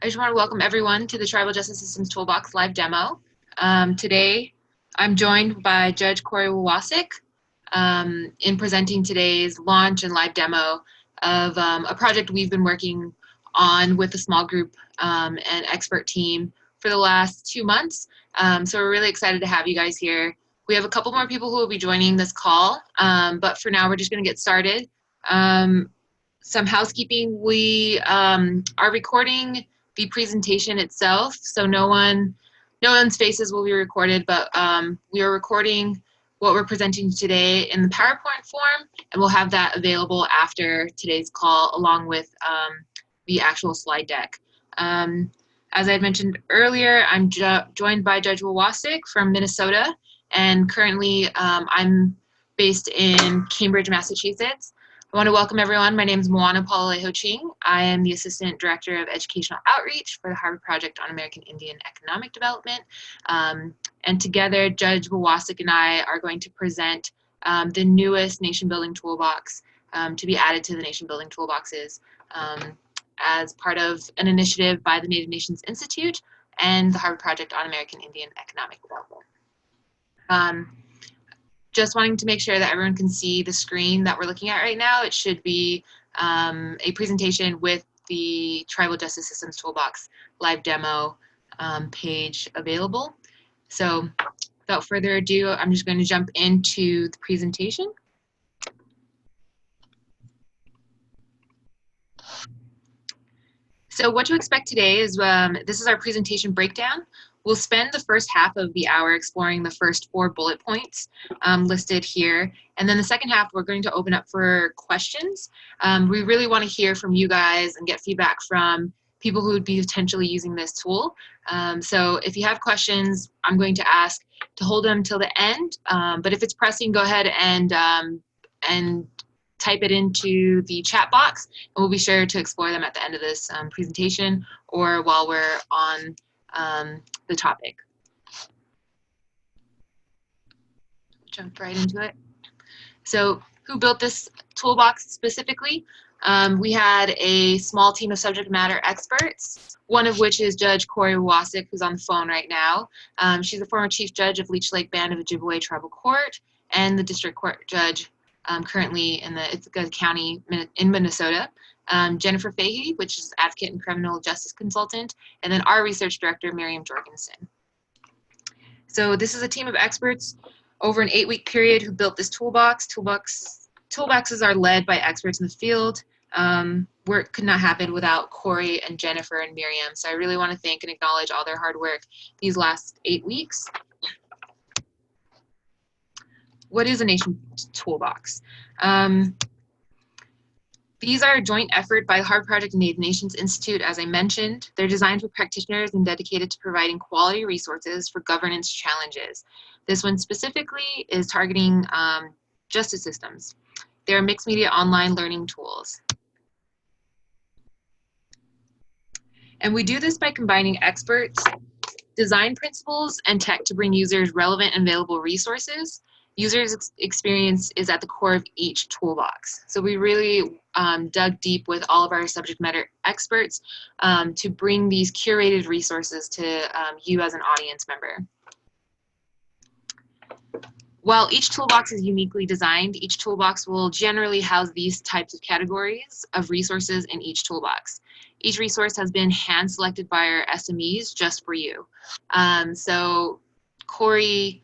I just want to welcome everyone to the Tribal Justice Systems Toolbox live demo. Today, I'm joined by Judge Korey Wahwassuck in presenting today's launch and live demo of a project we've been working on with a small group and expert team for the last 2 months. So we're really excited to have you guys here. We have a couple more people who will be joining this call, but for now, we're just going to get started. Some housekeeping. We are recording the presentation itself, so no one's faces will be recorded, but we are recording what we're presenting today in the PowerPoint form, and we'll have that available after today's call along with the actual slide deck. As I had mentioned earlier, I'm joined by Judge Wahwassuck from Minnesota, and currently I'm based in Cambridge, Massachusetts. I want to welcome everyone. My name is Moana Palaleho-Ching. I am the Assistant Director of Educational Outreach for the Harvard Project on American Indian Economic Development. And together, Judge Wahwassuck and I are going to present the newest Nation Building Toolbox to be added to the Nation Building Toolboxes as part of an initiative by the Native Nations Institute and the Harvard Project on American Indian Economic Development. Just wanting to make sure that everyone can see the screen that we're looking at right now. It should be a presentation with the Tribal Justice Systems Toolbox live demo page available. So without further ado, I'm just going to jump into the presentation. So what to expect today is, this is our presentation breakdown. We'll spend the first half of the hour exploring the first 4 bullet points listed here. And then the second half, we're going to open up for questions. We really want to hear from you guys and get feedback from people who would be potentially using this tool. So if you have questions, I'm going to ask to hold them till the end. But if it's pressing, go ahead and type it into the chat box, and we'll be sure to explore them at the end of this presentation or while we're on the topic. Jump right into it. So who built this toolbox specifically? We had a small team of subject matter experts, one of which is Judge Korey Wahwassuck, who's on the phone right now. She's the former chief judge of Leech Lake Band of Ojibwe Tribal Court and the district court judge currently in the Ithaca County in Minnesota. Jennifer Fahey, which is advocate and criminal justice consultant, and then our research director, Miriam Jorgensen. So this is a team of experts over an 8-week period who built this toolbox. Toolboxes are led by experts in the field. Work could not happen without Korey and Jennifer and Miriam. So I really want to thank and acknowledge all their hard work these last 8 weeks. What is a Nation Toolbox? These are a joint effort by the Harvard Project and Native Nations Institute, as I mentioned. They're designed for practitioners and dedicated to providing quality resources for governance challenges. This one specifically is targeting justice systems. They're mixed media online learning tools. And we do this by combining experts, design principles, and tech to bring users relevant and available resources. Users' experience is at the core of each toolbox. So we really dug deep with all of our subject matter experts to bring these curated resources to you as an audience member. While each toolbox is uniquely designed, each toolbox will generally house these types of categories of resources in each toolbox. Each resource has been hand-selected by our SMEs just for you. So Korey,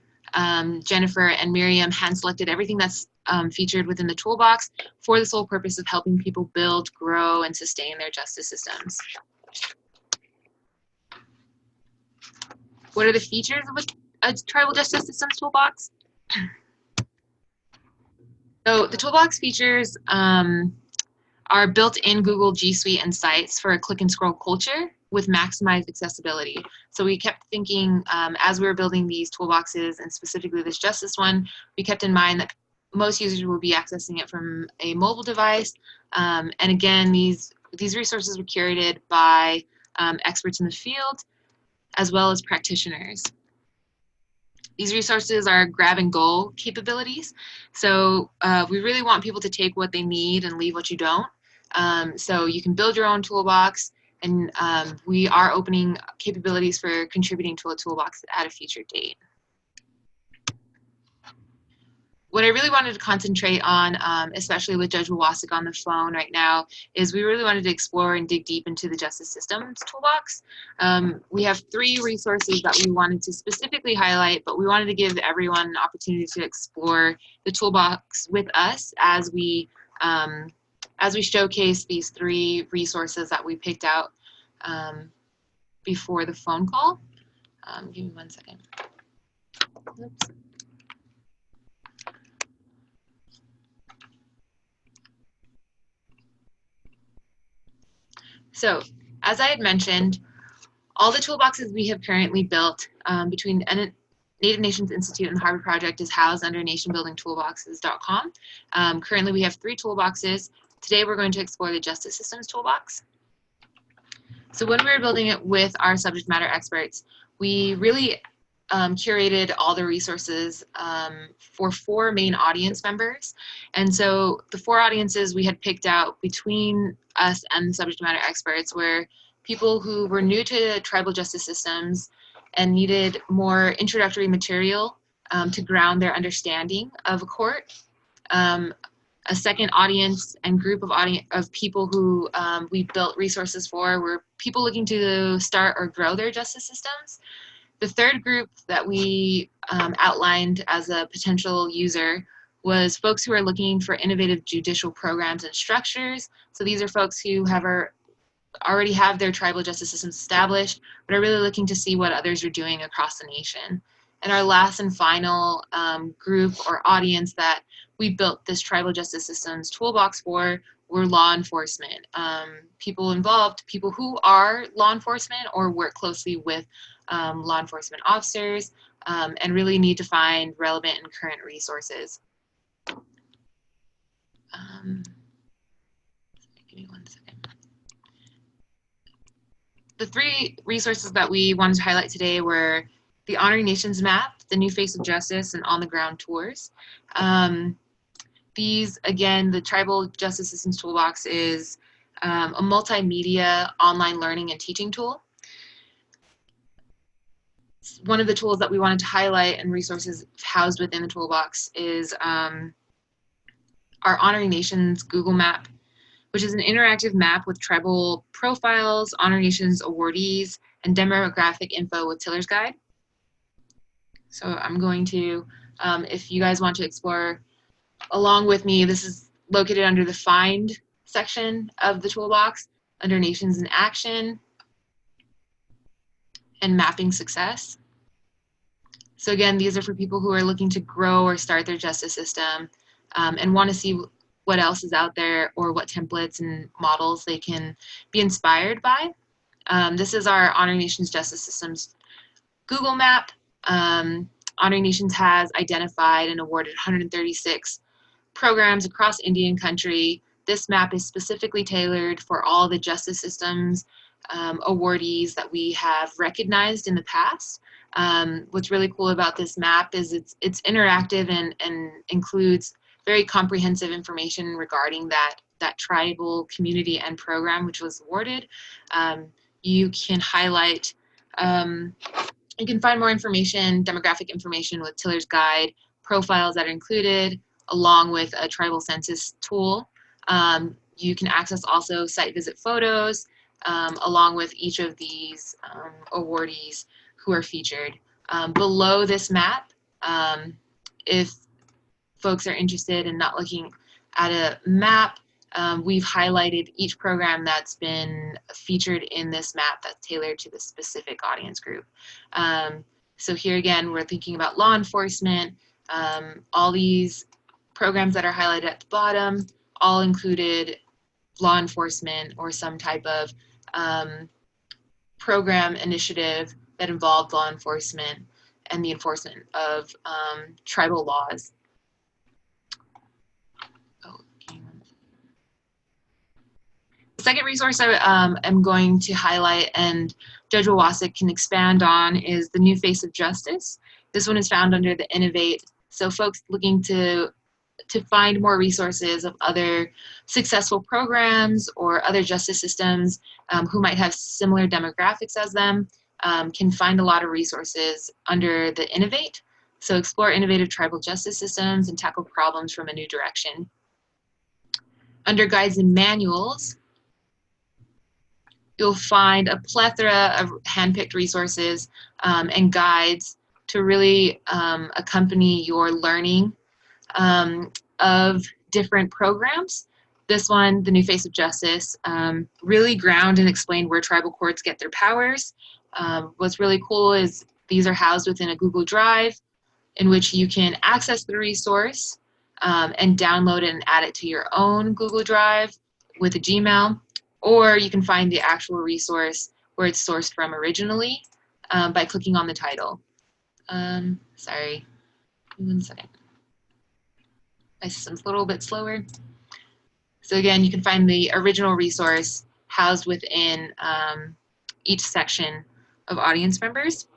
Jennifer, and Miriam hand-selected everything that's featured within the toolbox for the sole purpose of helping people build, grow, and sustain their justice systems. What are the features of a tribal justice systems toolbox? So the toolbox features are built in Google G Suite and Sites for a click and scroll culture with maximized accessibility. So we kept thinking as we were building these toolboxes, and specifically this justice one, we kept in mind that most users will be accessing it from a mobile device. And again, these resources were curated by experts in the field as well as practitioners. These resources are grab and go capabilities. So we really want people to take what they need and leave what you don't. So you can build your own toolbox. And we are opening capabilities for contributing to a toolbox at a future date. What I really wanted to concentrate on, especially with Judge Wahwassuck on the phone right now, is we really wanted to explore and dig deep into the Justice Systems Toolbox. We have 3 resources that we wanted to specifically highlight, but we wanted to give everyone an opportunity to explore the toolbox with us as we showcase these 3 resources that we picked out before the phone call. Give me 1 second. Oops. So, as I had mentioned, all the toolboxes we have currently built between Native Nations Institute and the Harvard Project is housed under nationbuildingtoolboxes.com. Currently, we have 3 toolboxes. Today, we're going to explore the Justice Systems Toolbox. So when we were building it with our subject matter experts, we really curated all the resources for 4 main audience members. And so the 4 audiences we had picked out between us and the subject matter experts were people who were new to tribal justice systems and needed more introductory material to ground their understanding of a court. A second audience and group of people who we built resources for were people looking to start or grow their justice systems. The third group that we outlined as a potential user was folks who are looking for innovative judicial programs and structures. So these are folks who already have their tribal justice systems established, but are really looking to see what others are doing across the nation. And our last and final group or audience that we built this tribal justice systems toolbox for were law enforcement. People involved, people who are law enforcement or work closely with law enforcement officers and really need to find relevant and current resources. Give me 1 second. The 3 resources that we wanted to highlight today were the Honoring Nations map, the New Face of Justice, and On the Ground tours. These, again, the Tribal Justice Systems Toolbox is a multimedia online learning and teaching tool. One of the tools that we wanted to highlight and resources housed within the toolbox is our Honoring Nations Google map, which is an interactive map with tribal profiles, Honor Nations awardees, and demographic info with Tiller's Guide. So I'm going to, if you guys want to explore along with me, this is located under the Find section of the toolbox, under Nations in Action, and Mapping Success. So again, these are for people who are looking to grow or start their justice system and want to see what else is out there or what templates and models they can be inspired by. This is our Honoring Nations Justice Systems Google map. Honoring Nations has identified and awarded 136 programs across Indian country. This map is specifically tailored for all the justice systems awardees that we have recognized in the past. What's really cool about this map is it's interactive and includes very comprehensive information regarding that tribal community and program which was awarded. You can highlight, you can find more information, demographic information with Tiller's Guide, profiles that are included, along with a tribal census tool. You can access also site visit photos, along with each of these awardees who are featured. Below this map, if folks are interested in not looking at a map, we've highlighted each program that's been featured in this map that's tailored to the specific audience group. So here again, we're thinking about law enforcement. All these programs that are highlighted at the bottom all included law enforcement or some type of program initiative that involved law enforcement and the enforcement of tribal laws. The second resource I am going to highlight and Judge Wahwassuck can expand on is the New Face of Justice. This one is found under the Innovate. So folks looking to to find more resources of other successful programs or other justice systems who might have similar demographics as them, can find a lot of resources under the Innovate. So explore innovative tribal justice systems and tackle problems from a new direction. Under guides and manuals, you'll find a plethora of handpicked resources and guides to really accompany your learning of different programs. This one, The New Face of Justice, really ground and explain where tribal courts get their powers. What's really cool is these are housed within a Google Drive in which you can access the resource and download it and add it to your own Google Drive with a Gmail, or you can find the actual resource where it's sourced from originally by clicking on the title. Sorry, 1 second. My system's a little bit slower. So again, you can find the original resource housed within each section of audience members.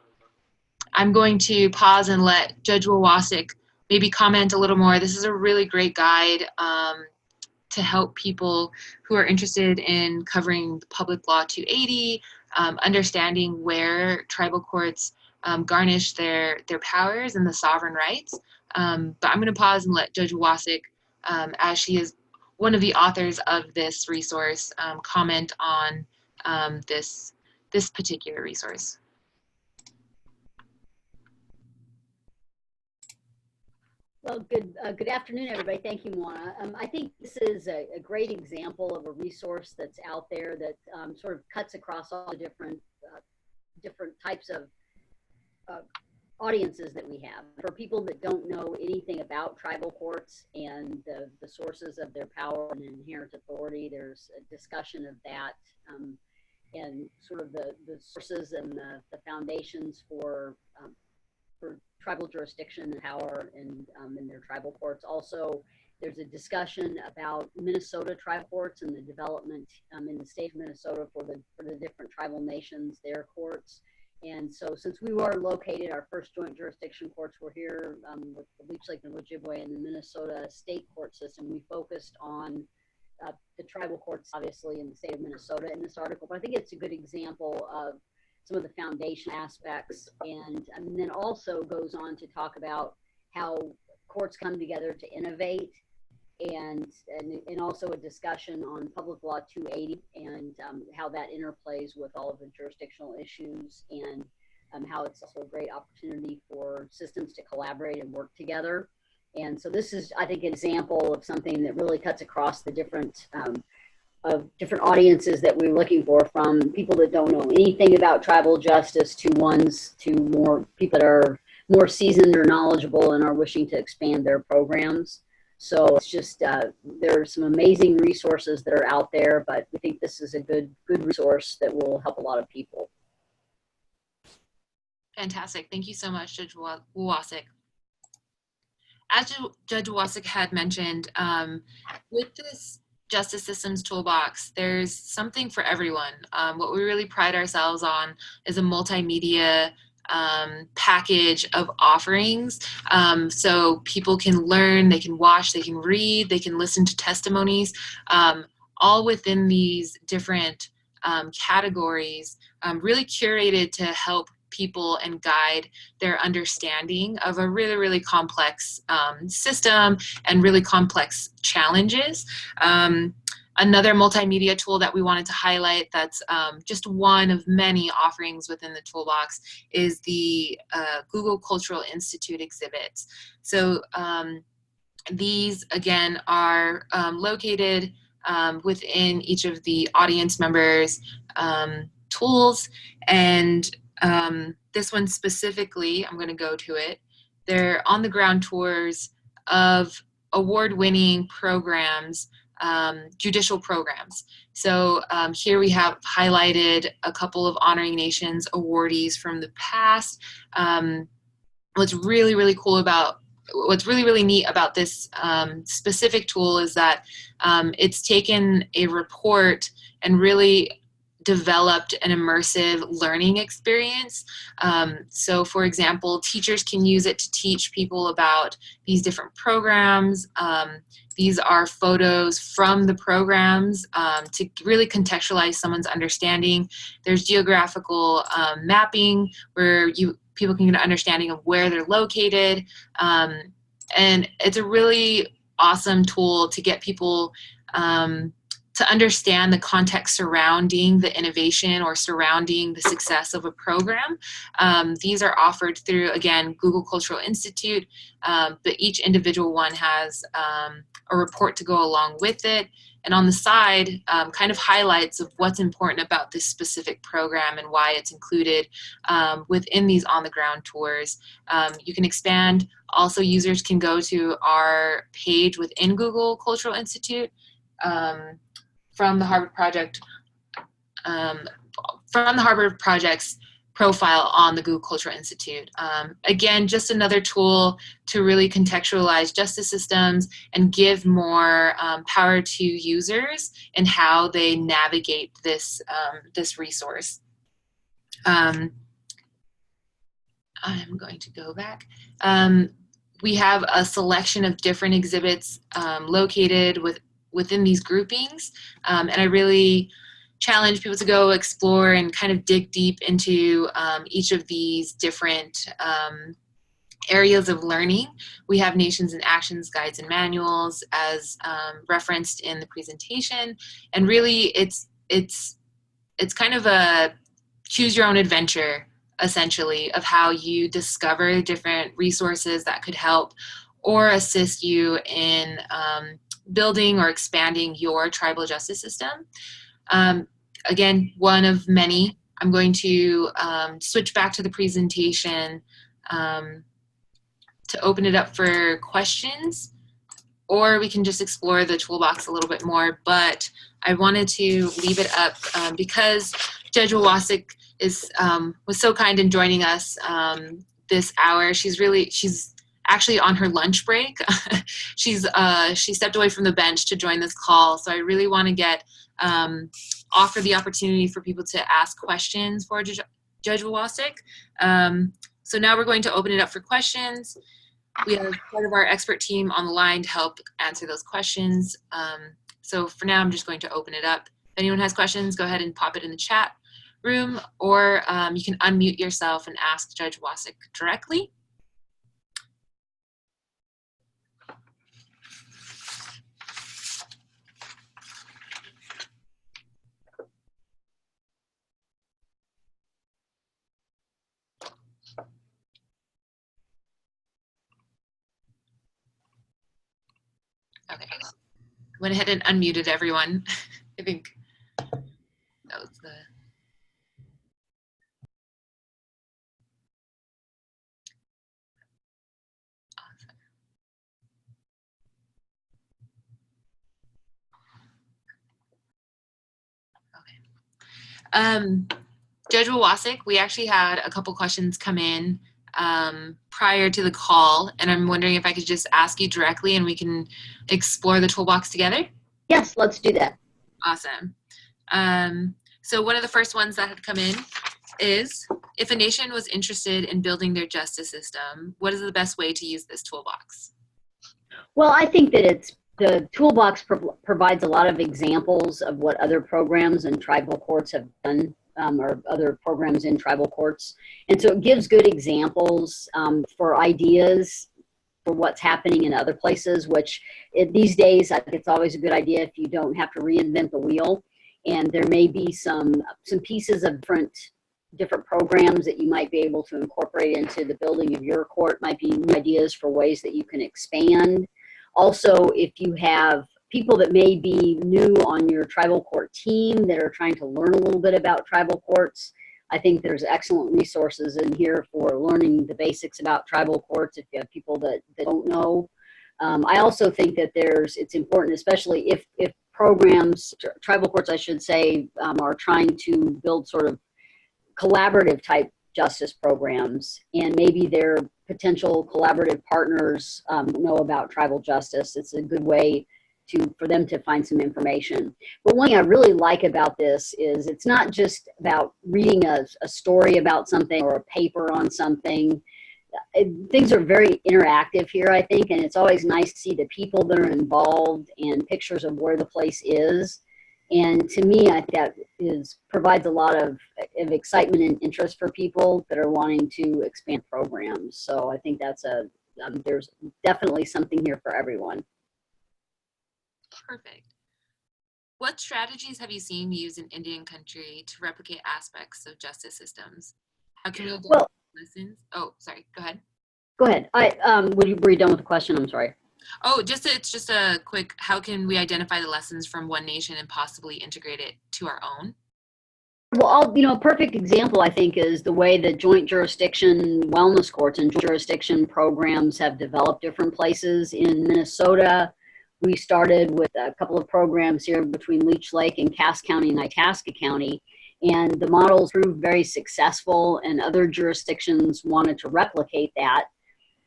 I'm going to pause and let Judge Wahwassuck maybe comment a little more. This is a really great guide to help people who are interested in covering Public Law 280, understanding where tribal courts garnish their powers and the sovereign rights. But I'm going to pause and let Judge Wahwassuck, as she is one of the authors of this resource, comment on this particular resource. Well, good afternoon, everybody. Thank you, Moana. I think this is a great example of a resource that's out there that sort of cuts across all the different types of audiences that we have. For people that don't know anything about tribal courts and the sources of their power and inherent authority, there's a discussion of that and sort of the sources and the foundations for tribal jurisdiction and power in their tribal courts. Also, there's a discussion about Minnesota tribal courts and the development in the state of Minnesota for the different tribal nations, their courts. And so since we were located, our first joint jurisdiction courts were here with the Leech Lake and Ojibwe and the Minnesota state court system, we focused on the tribal courts, obviously, in the state of Minnesota in this article. But I think it's a good example of some of the foundation aspects, and then also goes on to talk about how courts come together to innovate, and also a discussion on Public Law 280 and how that interplays with all of the jurisdictional issues, and how it's also a great opportunity for systems to collaborate and work together. And so this is, I think, an example of something that really cuts across the different audiences that we're looking for, from people that don't know anything about tribal justice to more people that are more seasoned or knowledgeable and are wishing to expand their programs. So it's just, there are some amazing resources that are out there, but we think this is a good resource that will help a lot of people. Fantastic. Thank you so much, Judge Wahwassuck. As Judge Wahwassuck had mentioned, with this Justice Systems Toolbox, there's something for everyone. What we really pride ourselves on is a multimedia package of offerings, so people can learn, they can watch, they can read, they can listen to testimonies, all within these different categories, really curated to help people and guide their understanding of a really, really complex system and really complex challenges. Another multimedia tool that we wanted to highlight that's just one of many offerings within the toolbox is the Google Cultural Institute exhibits. So these, again, are located within each of the audience members' tools, and this one specifically, I'm going to go to it. They're on-the-ground tours of award-winning programs, judicial programs. So here we have highlighted a couple of Honoring Nations awardees from the past. What's really, really cool about, what's really, really neat about this specific tool is that it's taken a report and really developed an immersive learning experience. So for example, teachers can use it to teach people about these different programs. These are photos from the programs to really contextualize someone's understanding. There's geographical mapping where people can get an understanding of where they're located. And it's a really awesome tool to get people to understand the context surrounding the innovation or surrounding the success of a program. These are offered through, again, Google Cultural Institute, but each individual one has a report to go along with it. And on the side, kind of highlights of what's important about this specific program and why it's included within these on-the-ground tours. You can expand. Also, users can go to our page within Google Cultural Institute from the Harvard Project, from the Harvard Project's profile on the Google Cultural Institute. Again, just another tool to really contextualize justice systems and give more power to users in how they navigate this, this resource. I'm going to go back. We have a selection of different exhibits located within these groupings, and I really challenge people to go explore and kind of dig deep into each of these different areas of learning. We have nations and actions, guides and manuals as referenced in the presentation, and really it's kind of a choose your own adventure, essentially, of how you discover different resources that could help or assist you in building or expanding your tribal justice system. Again, one of many. I'm going to switch back to the presentation to open it up for questions, or we can just explore the toolbox a little bit more, but I wanted to leave it up because Judge Wahwassuck was so kind in joining us this hour. She's actually on her lunch break. She stepped away from the bench to join this call, so I really want to get offer the opportunity for people to ask questions for Judge Wahwassuck. So now we're going to open it up for questions. We have part of our expert team on the line to help answer those questions. So for now, I'm just going to open it up. If anyone has questions, go ahead and pop it in the chat room, or you can unmute yourself and ask Judge Wahwassuck directly. Okay, went ahead and unmuted everyone. I think that was the... Judge Wahwassuck, we actually had a couple questions come in prior to the call, and I'm wondering if I could just ask you directly and we can explore the toolbox together? Yes, let's do that. Awesome. So one of the first ones that had come in is, if a nation was interested in building their justice system, what is the best way to use this toolbox? Well, I think that the toolbox provides a lot of examples of what other programs and tribal courts have done, or other programs in tribal courts. And so it gives good examples for ideas for what's happening in other places, which these days I think it's always a good idea if you don't have to reinvent the wheel. And there may be some pieces of different programs that you might be able to incorporate into the building of your court, might be new ideas for ways that you can expand. Also, if you have people that may be new on your tribal court team that are trying to learn a little bit about tribal courts, I think there's excellent resources in here for learning the basics about tribal courts if you have people that don't know. I also think that it's important, especially if programs, tribal courts I should say, are trying to build sort of collaborative type justice programs, and maybe their potential collaborative partners know about tribal justice. It's a good way for them to find some information. But one thing I really like about this is it's not just about reading a story about something or a paper on something. Things are very interactive here, I think, and it's always nice to see the people that are involved and pictures of where the place is. And to me, I think that provides a lot of excitement and interest for people that are wanting to expand programs. So I think that's there's definitely something here for everyone. Perfect. What strategies have you seen used in Indian country to replicate aspects of justice systems? How can we identify lessons? Oh, sorry. Go ahead. Go ahead. Were you done with the question? I'm sorry. Oh, it's just a quick, how can we identify the lessons from one nation and possibly integrate it to our own? Well, a perfect example, I think, is the way the joint jurisdiction wellness courts and joint jurisdiction programs have developed different places. In Minnesota, we started with a couple of programs here between Leech Lake and Cass County and Itasca County, and the models proved very successful, and other jurisdictions wanted to replicate that.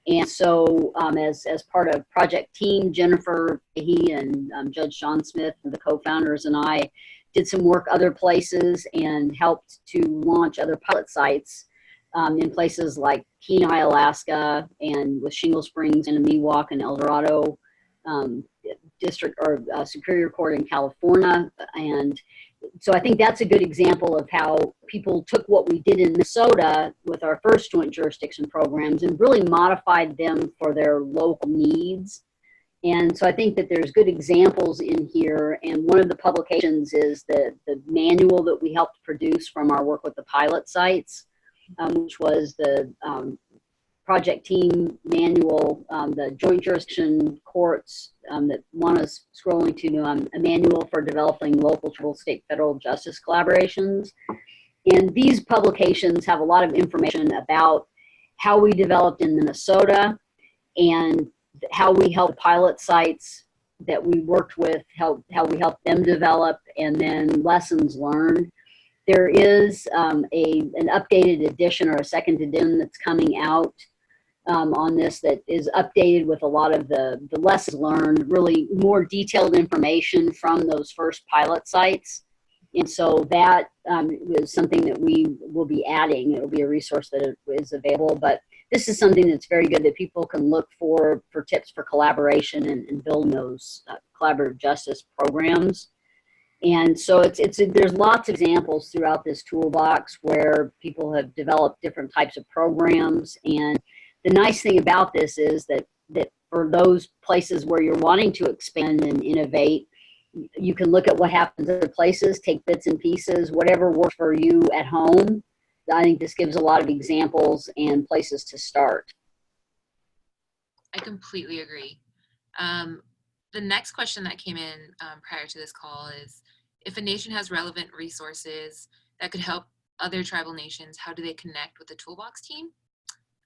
And so as part of Project Team, Jennifer Fahey and Judge John Smith, the co-founders, and I did some work other places and helped to launch other pilot sites in places like Kenai, Alaska, and with Shingle Springs and Miwok and El Dorado District or Superior Court in California. And so I think that's a good example of how people took what we did in Minnesota with our first joint jurisdiction programs and really modified them for their local needs. And so I think that there's good examples in here. And one of the publications is the manual that we helped produce from our work with the pilot sites, which was the Project Team manual, the joint jurisdiction courts that one is scrolling to a manual for developing local, tribal, state, federal justice collaborations. And these publications have a lot of information about how we developed in Minnesota and how we helped pilot sites that we worked with, how we helped them develop, and then lessons learned. There is an updated edition or a second edition that's coming out on this that is updated with a lot of the lessons learned, really more detailed information from those first pilot sites. And so that is something that we will be adding. It will be a resource that is available, but this is something that's very good that people can look for tips for collaboration and building those collaborative justice programs. And so there's lots of examples throughout this toolbox where people have developed different types of programs. And the nice thing about this is that for those places where you're wanting to expand and innovate, you can look at what happens in other places, take bits and pieces, whatever works for you at home. I think this gives a lot of examples and places to start. I completely agree. The next question that came in prior to this call is, if a nation has relevant resources that could help other tribal nations, how do they connect with the Toolbox team?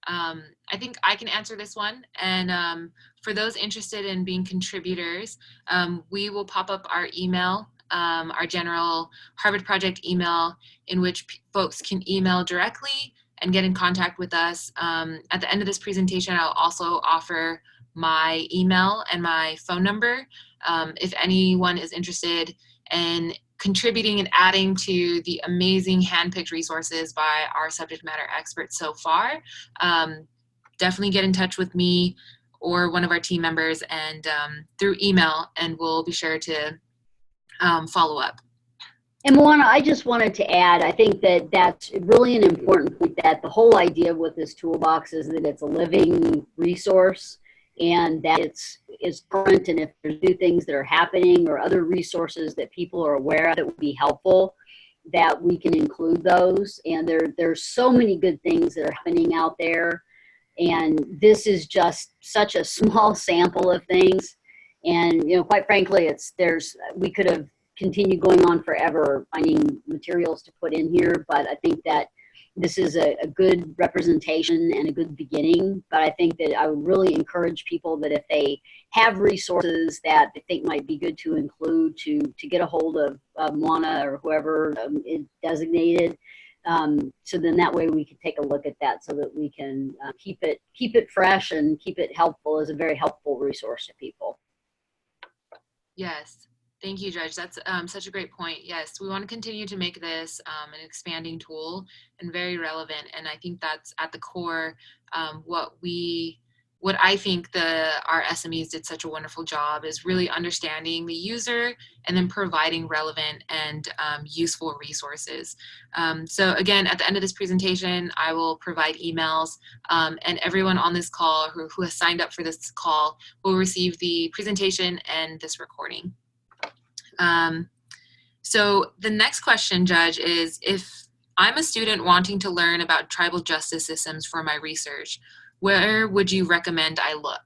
I think I can answer this one. And for those interested in being contributors, we will pop up our email, our general Harvard Project email, in which folks can email directly and get in contact with us. At the end of this presentation, I'll also offer my email and my phone number. If anyone is interested in contributing and adding to the amazing handpicked resources by our subject matter experts so far, definitely get in touch with me or one of our team members and through email, and we'll be sure to follow up. And Moana, I just wanted to add, I think that that's really an important point, that the whole idea with this toolbox is that it's a living resource and that it's current, and if there's new things that are happening or other resources that people are aware of that would be helpful, that we can include those. And there's so many good things that are happening out there, and this is just such a small sample of things. And quite frankly, we could have continued going on forever finding materials to put in here, but I think that this is a good representation and a good beginning. But I think that I would really encourage people that if they have resources that they think might be good to include, to get a hold of Moana or whoever is designated. So then that way we can take a look at that so that we can keep it fresh and keep it helpful as a very helpful resource to people. Yes. Thank you, Judge. That's such a great point. Yes, we want to continue to make this an expanding tool and very relevant. And I think that's at the core what I think our SMEs did such a wonderful job is really understanding the user and then providing relevant and useful resources. So again, at the end of this presentation, I will provide emails and everyone on this call who has signed up for this call will receive the presentation and this recording. So the next question, Judge, is if I'm a student wanting to learn about tribal justice systems for my research, where would you recommend I look?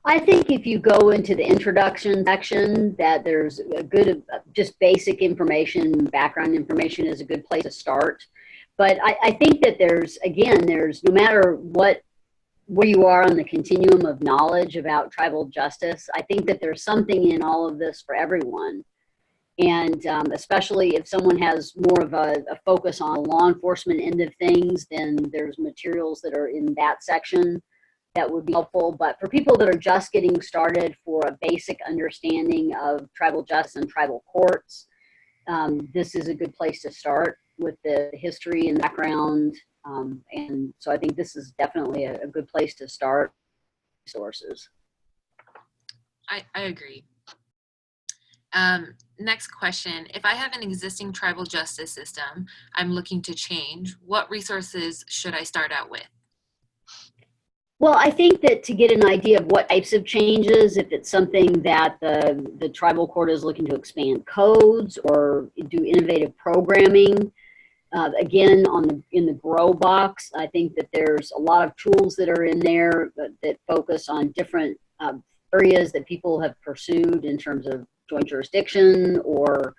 I think if you go into the introduction section, that there's a good, just basic information, background information is a good place to start. But I think that there's no matter where you are on the continuum of knowledge about tribal justice, I think that there's something in all of this for everyone. And especially if someone has more of a focus on law enforcement end of things, then there's materials that are in that section that would be helpful. But for people that are just getting started for a basic understanding of tribal justice and tribal courts, this is a good place to start with the history and background. And so I think this is definitely a good place to start sources. I agree. Next question. If I have an existing tribal justice system I'm looking to change, what resources should I start out with? Well, I think that to get an idea of what types of changes, if it's something that the tribal court is looking to expand codes or do innovative programming, again, in the Grow box, I think that there's a lot of tools that are in there that focus on different areas that people have pursued in terms of joint jurisdiction or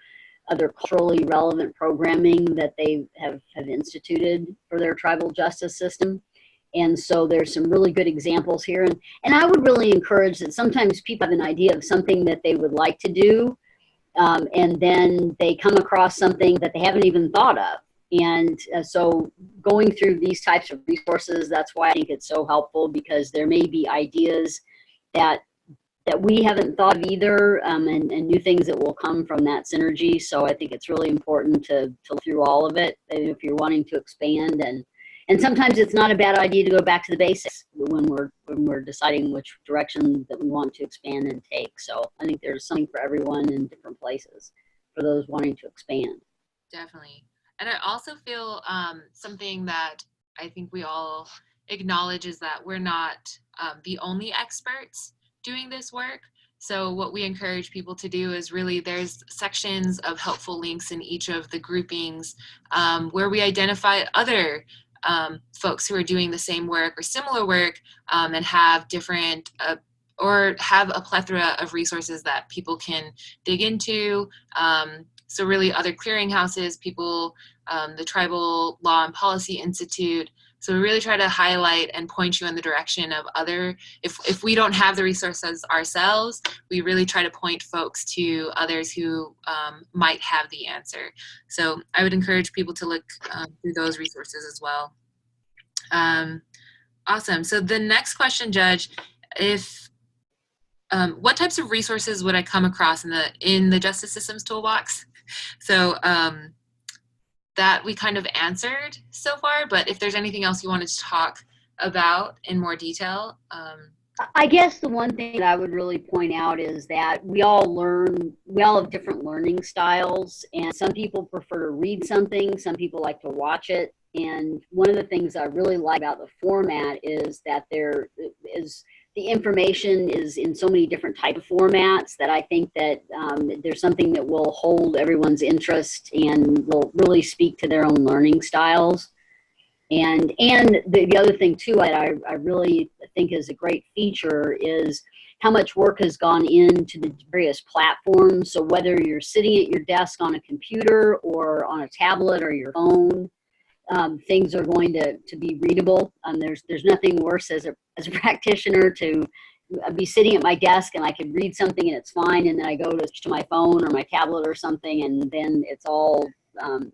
other culturally relevant programming that they have instituted for their tribal justice system. And so there's some really good examples here. And I would really encourage that sometimes people have an idea of something that they would like to do, and then they come across something that they haven't even thought of. And so going through these types of resources, that's why I think it's so helpful, because there may be ideas that we haven't thought of either, and new things that will come from that synergy. So I think it's really important to look through all of it if you're wanting to expand. And sometimes it's not a bad idea to go back to the basics when we're deciding which direction that we want to expand and take. So I think there's something for everyone in different places for those wanting to expand. Definitely. And I also feel something that I think we all acknowledge is that we're not the only experts doing this work. So what we encourage people to do is really, there's sections of helpful links in each of the groupings where we identify other folks who are doing the same work or similar work and have different or have a plethora of resources that people can dig into. So really other clearinghouses, people, the Tribal Law and Policy Institute. So we really try to highlight and point you in the direction of other, if we don't have the resources ourselves, we really try to point folks to others who might have the answer. So I would encourage people to look through those resources as well. Awesome. So the next question, Judge, what types of resources would I come across in the Justice Systems Toolbox? So that we kind of answered so far, but if there's anything else you wanted to talk about in more detail. I guess the one thing that I would really point out is that we all have different learning styles, and some people prefer to read something, some people like to watch it. And one of the things I really like about the format is that the information is in so many different type of formats that I think that there's something that will hold everyone's interest and will really speak to their own learning styles. And the other thing too, I really think is a great feature is how much work has gone into the various platforms. So whether you're sitting at your desk on a computer or on a tablet or your phone, things are going to be readable. There's nothing worse as a practitioner to be sitting at my desk and I could read something and it's fine, and then I go to my phone or my tablet or something and then it's all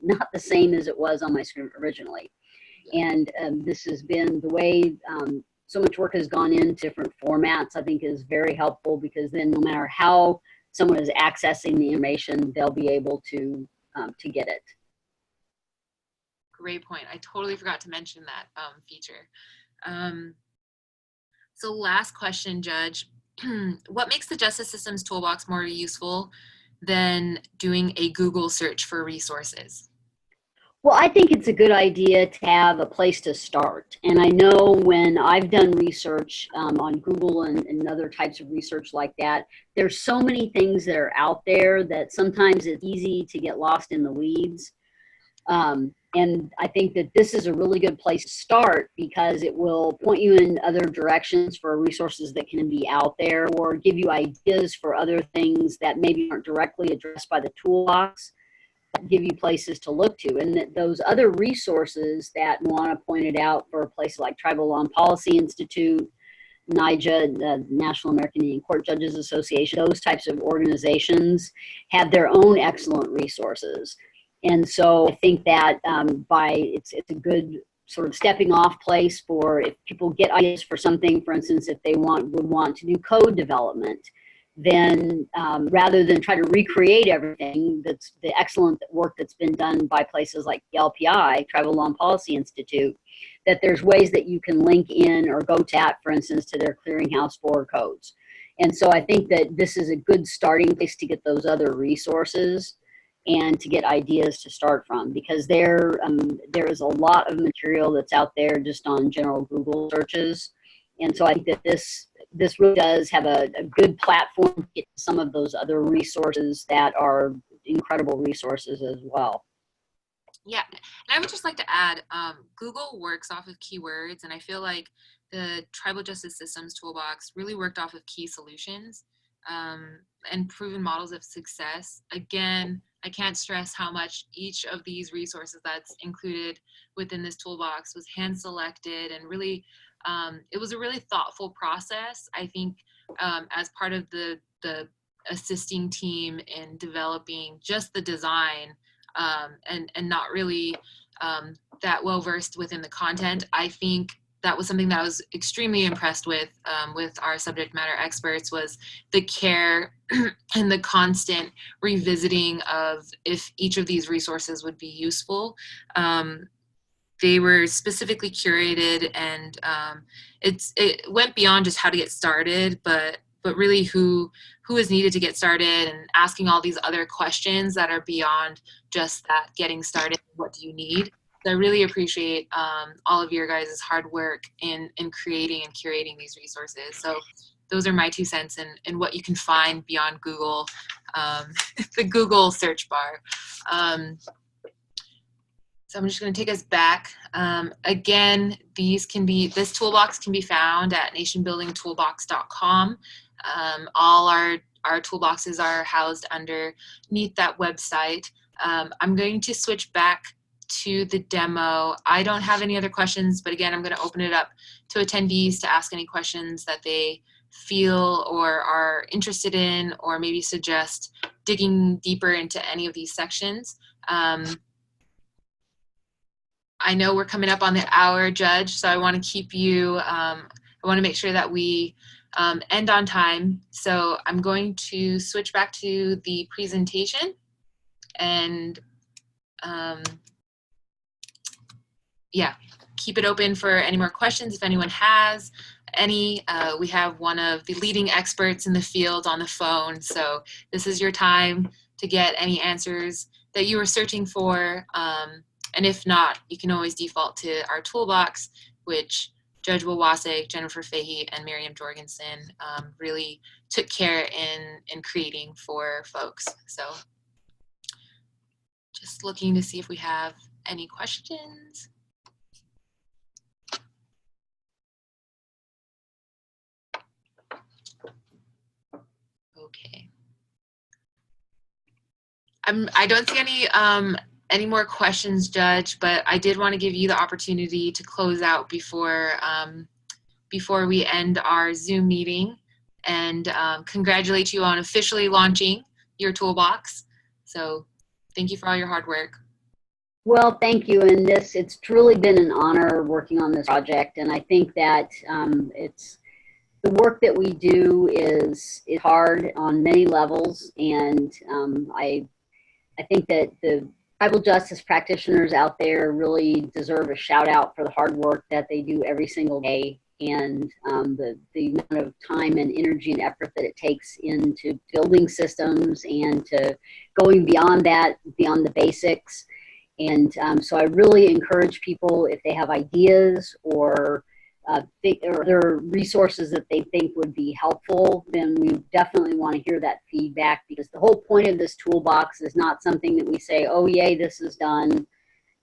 not the same as it was on my screen originally. And this has been the way so much work has gone into different formats, I think is very helpful, because then no matter how someone is accessing the information, they'll be able to get it. Great point. I totally forgot to mention that feature. So last question, Judge. What makes the Justice Systems Toolbox more useful than doing a Google search for resources? Well, I think it's a good idea to have a place to start. And I know when I've done research on Google and other types of research like that, there's so many things that are out there that sometimes it's easy to get lost in the weeds. And I think that this is a really good place to start, because it will point you in other directions for resources that can be out there, or give you ideas for other things that maybe aren't directly addressed by the toolbox, give you places to look to. And that those other resources that Moana pointed out for places like Tribal Law and Policy Institute, NIJA, the National American Indian Court Judges Association, those types of organizations have their own excellent resources. And so I think that it's a good sort of stepping off place for if people get ideas for something. For instance, if they would want to do code development, then rather than try to recreate everything, that's the excellent work that's been done by places like the LPI, Tribal Law and Policy Institute, that there's ways that you can link in or go to that, for instance, to their clearinghouse for codes. And so I think that this is a good starting place to get those other resources and to get ideas to start from, because there is a lot of material that's out there just on general Google searches. And so I think that this really does have a good platform to get some of those other resources that are incredible resources as well. Yeah, and I would just like to add, Google works off of keywords, and I feel like the Tribal Justice Systems Toolbox really worked off of key solutions and proven models of success. Again, I can't stress how much each of these resources that's included within this toolbox was hand-selected, and really, it was a really thoughtful process, I think, as part of the assisting team in developing just the design, and not really that well-versed within the content. I think that was something that I was extremely impressed with our subject matter experts, was the care and the constant revisiting of if each of these resources would be useful. They were specifically curated, and it went beyond just how to get started, but really who is needed to get started, and asking all these other questions that are beyond just that getting started. What do you need? So I really appreciate all of your guys' hard work in creating and curating these resources. So those are my 2 cents in what you can find beyond Google, the Google search bar. So I'm just going to take us back. Again, this toolbox can be found at nationbuildingtoolbox.com. All our toolboxes are housed underneath that website. I'm going to switch back to the demo. I don't have any other questions, but again, I'm going to open it up to attendees to ask any questions that they feel or are interested in, or maybe suggest digging deeper into any of these sections. I know we're coming up on the hour, Judge, so I want to keep you, I want to make sure that we end on time. So I'm going to switch back to the presentation, and yeah, keep it open for any more questions if anyone has any. We have one of the leading experts in the field on the phone, so this is your time to get any answers that you were searching for. And if not, you can always default to our toolbox, which Judge Wahwassuck, Jennifer Fahey, and Miriam Jorgensen really took care in creating for folks. So just looking to see if we have any questions. Okay. I don't see any more questions, Judge, but I did want to give you the opportunity to close out before we end our Zoom meeting, and congratulate you on officially launching your toolbox. So thank you for all your hard work. Well, thank you. And it's truly been an honor working on this project. And I think that it's the work that we do is hard on many levels. And I think that the tribal justice practitioners out there really deserve a shout out for the hard work that they do every single day, and the amount of time and energy and effort that it takes into building systems and to going beyond that, beyond the basics. And so I really encourage people, if they have ideas or or other resources that they think would be helpful, then we definitely want to hear that feedback, because the whole point of this toolbox is not something that we say, oh yay, this is done,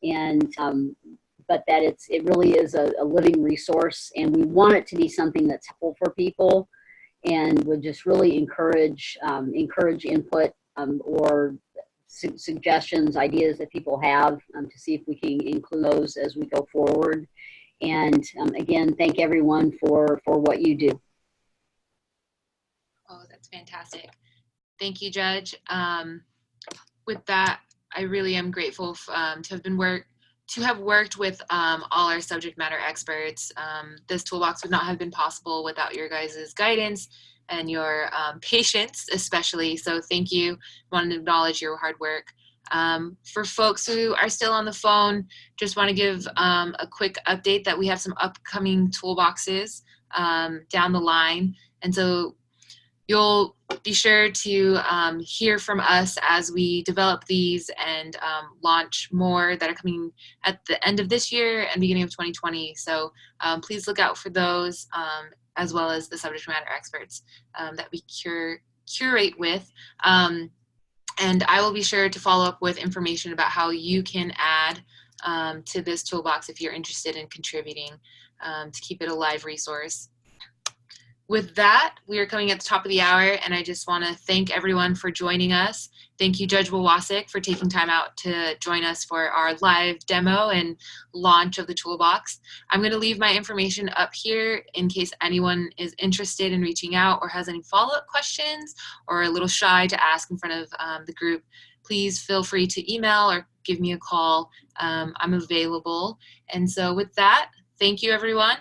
and but that it really is a living resource, and we want it to be something that's helpful for people, and would just really encourage input or suggestions, ideas that people have, to see if we can include those as we go forward. And again, thank everyone for what you do. Oh, that's fantastic. Thank you, Judge. With that, I really am grateful to have worked with all our subject matter experts. This toolbox would not have been possible without your guys' guidance and your patience, especially. So thank you. I want to acknowledge your hard work. For folks who are still on the phone, just want to give a quick update that we have some upcoming toolboxes down the line. And so you'll be sure to hear from us as we develop these and launch more that are coming at the end of this year and beginning of 2020. So please look out for those, as well as the subject matter experts that we curate with. And I will be sure to follow up with information about how you can add to this toolbox if you're interested in contributing to keep it a live resource. With that, we are coming at the top of the hour, and I just want to thank everyone for joining us. Thank you, Judge Wahwassuck, for taking time out to join us for our live demo and launch of the toolbox. I'm going to leave my information up here in case anyone is interested in reaching out or has any follow-up questions or a little shy to ask in front of the group. Please feel free to email or give me a call. I'm available. And so with that, thank you, everyone.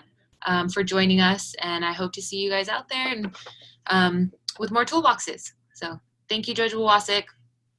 For joining us, and I hope to see you guys out there and with more toolboxes. So thank you, Judge Wahwassuck.